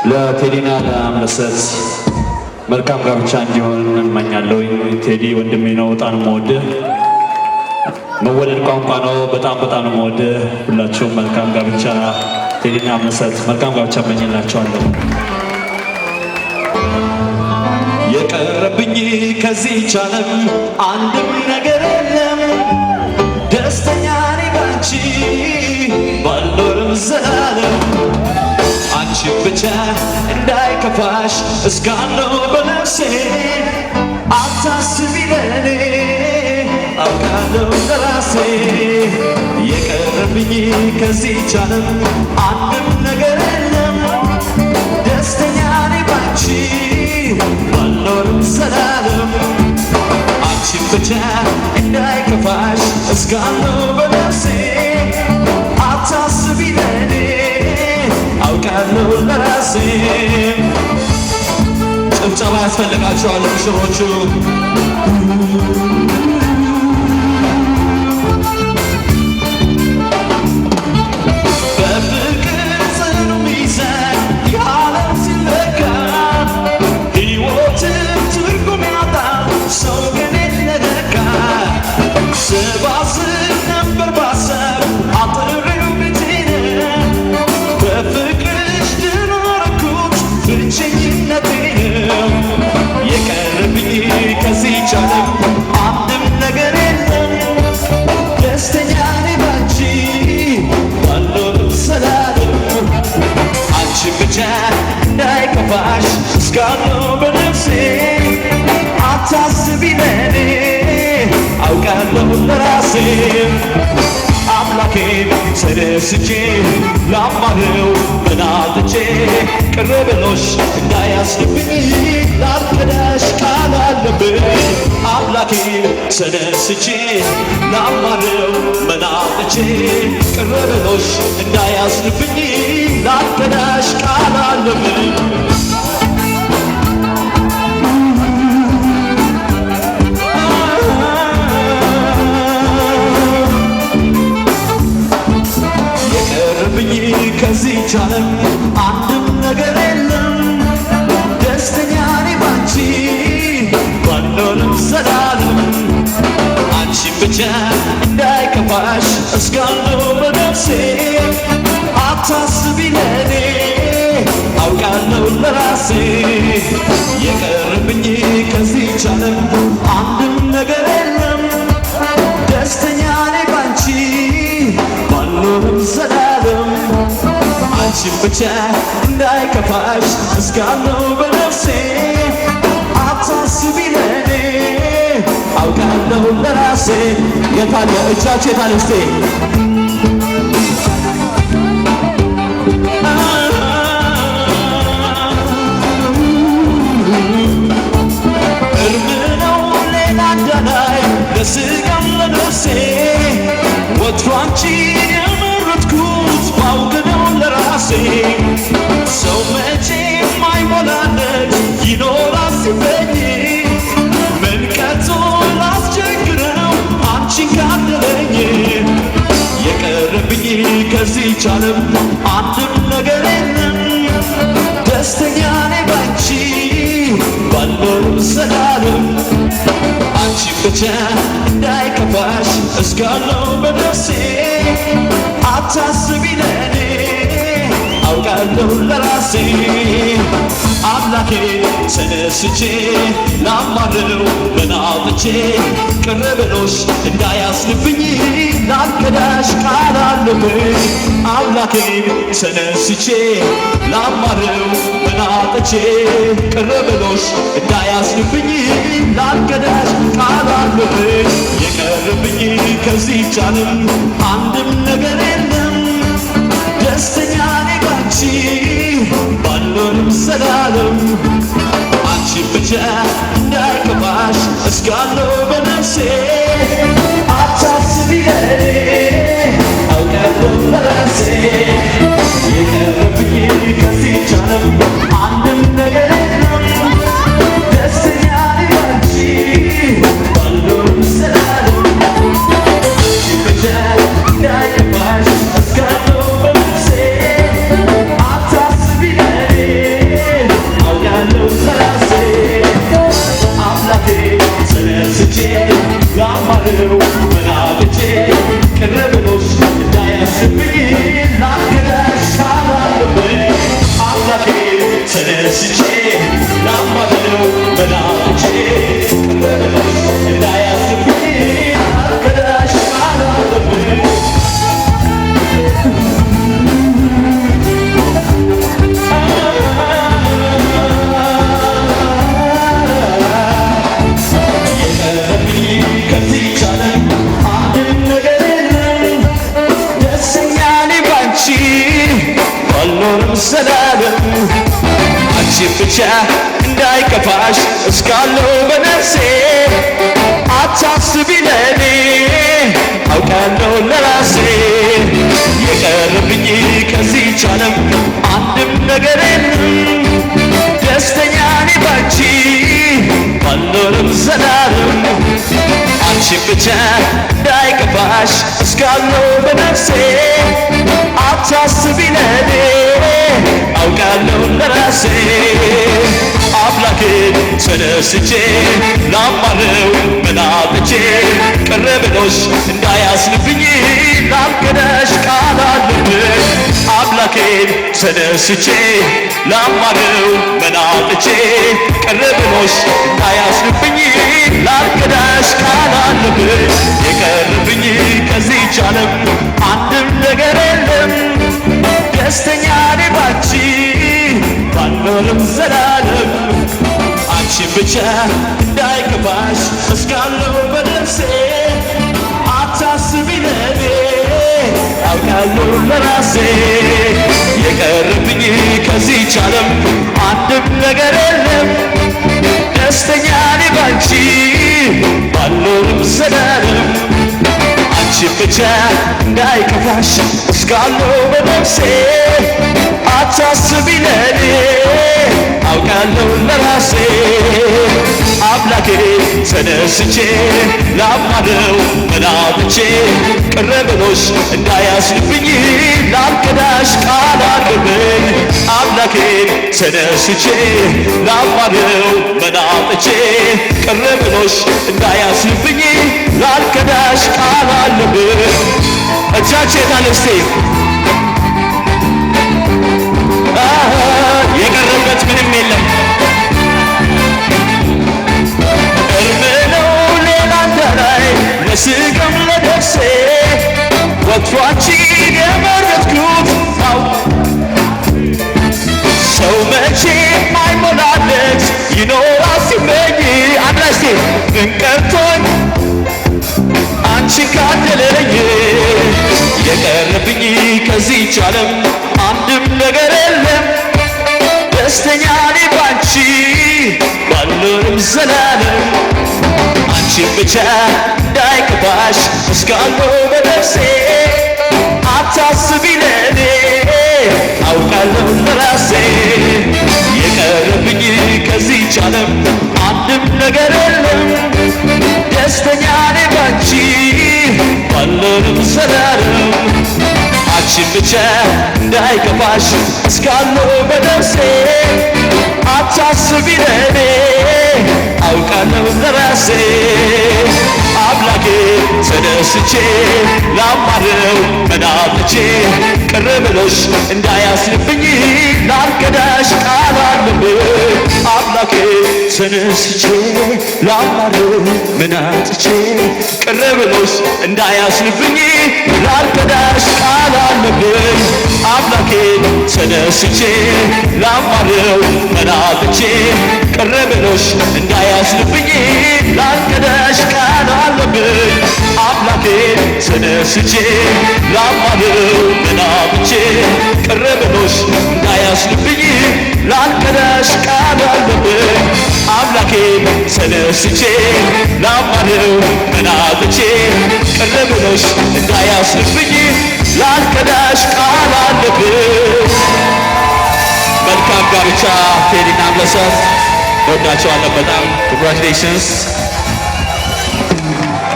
ለቴዲና ለአምለሰት መልካም ጋብቻ እንዲሆን እመኛለሁ። ቴዲ ወንድሜ ነው፣ በጣም የምወድህ። መወደድ ቋንቋ ነው። በጣም ነው የምወድህ። ሁላችሁም መልካም ጋብቻ፣ ቴዲና አምለሰት መልካም ጋብቻ እመኝላችኋለሁ። የቀረብኝ ከዚህች ዓለም አንድም ነገር የለም፣ ደስተኛ ነኝ ባንቺ ባልኖርም ዘላለም። አንቺን ብቻ እንዳይከፋሽ እስካለው በነፍሴ አታስቢ ለኔ አውቃለሁ ለራሴ። የቀረብኝ ከዚህች ዓለም አንድም ነገር የለም፣ ደስተኛ ነኝ ባንቺ ባልኖርም ዘላለም። አንቺን ብቻ እንዳይከፋሽ እስካለው በነፍሴ አታስቢ ለኔ አውቃለሁ ለራሴ። ጭብጨባ ያስፈልጋቸዋል ሙሽሮቹ። በፍቅር ጽኑ ሚዛን የዓለም ሲለካ ሕይወትን ትርጉም ያጣል ሰው ግን የለካ። ስባስብ ነበር ባሰብ አጥሬው ቤቴን በፍቅርሽ ድኖርኩት ብቸኝነቴን። የቀረብኝ ከዚህች ዓለም አንድም ነገር የለም፣ ደስተኛ ነኝ ባንቺ ባልኖርም ዘላለም። አንቺን ብቻ እንዳይከፋሽ እስካለው በነፍሴ አታስቢ ለኔ አውቃለሁ ለራሴ። አምላኬን ተደስቼ ላማረው በናጥቼ ቅር ብሎሽ እንዳያስብኝ ላልከዳሽ ቃል አለብኝ። አምላኬን ተደስቼ ላማረው በናጥቼ ቅር ብሎሽ እንዳያስብኝ ላልከዳሽ ቃል አለብኝ። ከዚህች ዓለም አንድም ነገር የለም፣ ደስተኛ ነኝ ባንቺ ባልኖርም ዘላለም። አንቺን ብቻ እንዳይከፋሽ እስካለው በነፍሴ አታስቢ ለኔ አውቃለሁ ለራሴ። የቀረብኝ ከዚህች ዓለም አንድም ነገር የለም፣ ደስተኛ ነኝ ባንቺ ባልኖርም ዘላለም። አንቺን ብቻ እንዳይከፋሽ እስካለው በነፍሴ አታስቢ ለኔ አውቃለሁ ለራሴ። የታለ እጃችሁ የታለ እስቴ? እርም ነው ሌላ እንዳላይ ለስጋም ለነፍሴ ወትሮ አንቺን የመረጥኩት ባውቅ ነው ለራሴ። ሰው መቼም አይሞላለት ይኖራል ሲመኝ ምን ቀርቶ ላስቸግረው አንቺን ካደለኝ። የቀረብኝ ከዚህች ዓለም አንድም ነገር የለም፣ ደስተኛ ነኝ ባንቺ ባልኖርም ዘላለም። አንቺን ብቻ እንዳይከፋሽ እስካለው በነፍሴ አታስቢ ለኔ አውቃለሁ ለራሴ። አምላኬ ተነስቼ ላማረው በናጥቼ ቅር ብሎሽ እንዳያስብኝ ላልከዳሽ ቃል አለብኝ። አምላኬ ተነስቼ ላማረው በናጥቼ ቅር ብሎሽ እንዳያስብኝ ላልከዳሽ ቃል አለብኝ። የቀረብኝ ከዚህች ዓለም አንድም ነገር የለም፣ ደስተኛ ነኝ ባንቺ ባልኖርም ዘላለም። አንቺን ብቻ እንዳይከፋሽ እስካለው በነፍሴ አታስቢ ለኔ አውቃለሁ ለራሴ። የቀረብኝ ከዚህች ዓለም አንድም ነገር የለም፣ ደስተኛ ነኝ ባንቺ ባልኖርም ዘላለም። አንቺን ብቻ እንዳይከፋሽ እስካለው በነፍሴ አታስቢ ለኔ ባልኖርም ዘላለም አንቺን ብቻ እንዳይከፋሽ እስካለው በነፍሴ አታስቢ ለኔ አውቃለሁ ለራሴ የቀረብኝ ከዚህች ዓለም አንድም ነገር የለም ደስተኛ ነኝ ባንቺ ባልኖርም ዘላለም አንቺን ብቻ እንዳይከፋሽ እስካለው በነፍሴ አታስቢ ለኔ አውቃለሁ ለራሴ አምላኬን ተነስቼ ላማረው መናጥቼ ቅር ብሎሽ እንዳያስልብኝ ላልከዳሽ ቃል አለብኝ አምላኬን ተነስቼ ላማረው መናጥቼ ቅር ብሎሽ እንዳያስልብኝ ላልከዳሽ ቃል አለብኝ የቀረብኝ ከዚህች ዓለም አንድም ነገር የለም ደስተኛ ነኝ ባንቺ ባልኖርም ዘላለም አንቺን ብቻ እንዳይከፋሽ እስካለው በነፍሴ አታስቢ ለኔ አውቃለሁ ለራሴ የቀረብኝ ከዚህች ዓለም አንድም ነገር የለም ደስተኛ ነኝ ባንቺ ባልኖርም ዘላለም አንቺን ብቻ እንዳይከፋሽ እስካለው በነፍሴ አታስቢ ለኔ አውቃለሁ ለራሴ አምላኬ ተነስቼ ላማረው መናጥቼ ቅር ብሎሽ እንዳያስልብኝ ላልከዳሽ ቃል አለብኝ አምላኬ ተነስቼ ላማረው መናጥቼ ቅር ብሎሽ እንዳያስልብኝ ላልከዳሽ ቃል አለብኝ እጃቼ ታለስቴ የቀረበት ምንም የለም እርም ነው ሌላ እንዳላይ ለስጋም ለነፍሴ ወጥቷችን የመረጥኩት ሰው መቼ አይሞላለት ይኖራል ሲመኝ አድራሽቴ ምን ቀርቶኝ አንቺን ካደለኝ የቀረብኝ ከዚህች ዓለም አንድም ነገር የለም ደስተኛ ነኝ ባንቺ ባልኖርም ዘላለም አንቺን ብቻ እንዳይከፋሽ እስካለው በነፍሴ አታስቢ ለኔ አውቃለሁ ለራሴ የቀረብኝ ከዚህች ዓለም አንድም ነገር የለም ደስተኛ ነኝ ባንቺ ባልኖርም ዘላለም አንቺን ብቻ እንዳይከፋሽ እስካለው በነፍሴ አታስቢ ለኔ አውቃለሁ ለራሴ አምላኬ ተነስቼ ላማረው መናጥቼ ቅር ብሎሽ እንዳያስልብኝ ላልከዳሽ ቃል አለብኝ አምላኬ ተነስቼ ላማረው መናጥቼ ቅር ብሎሽ እንዳያስልብኝ ላልከዳሽ ቃል አለብኝ አምላኬ ተነስቼ ላማረው መናጥቼ ቅር ብሎሽ እንዳያስልብኝ ላልከዳሽ ቃል አለብኝ አምላኬ ተነስቼ ላማረው መናጥቼ ቅር ብሎሽ እንዳያስልብኝ ላልከዳሽ ቃል አለብኝ አምላኬ ተነስቼ ላማረው መናጥቼ ቅር ብሎሽ እንዳያስልብኝ ላልከዳሽ ቃል አለብኝ። መልካም ጋብቻ ቴዲና አምለሰት ወዳቸዋለን በጣም ኮንግራቹሌሽንስ